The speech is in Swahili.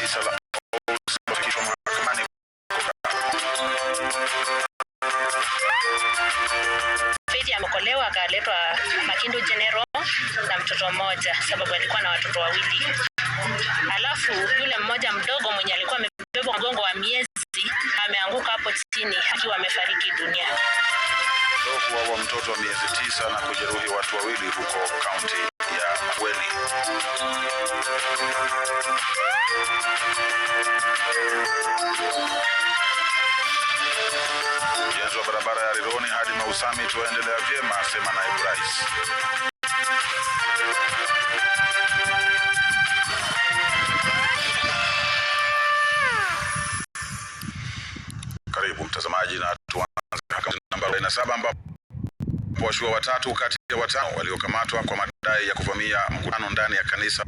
kanisa la wafikishwa mahakamani. Faith amekolewa akaletwa Makindu General na mtoto mmoja sababu alikuwa na watoto wawili. Alafu yule mmoja mdogo mwenye alikuwa amebebwa mgongo wa miezi ameanguka hapo chini akiwa amefariki dunia. Ndovu wa mtoto wa miezi 9 na kujeruhi watu wawili huko kaunti ya Makueni. Ujenzi wa barabara ya Rironi hadi Mau Summit waendelea vyema, asema naibu rais. Karibu mtazamaji, na tuanze namba 47 ambapo washukiwa watatu kati ya 5 waliokamatwa kwa madai ya kuvamia mkutano ndani ya kanisa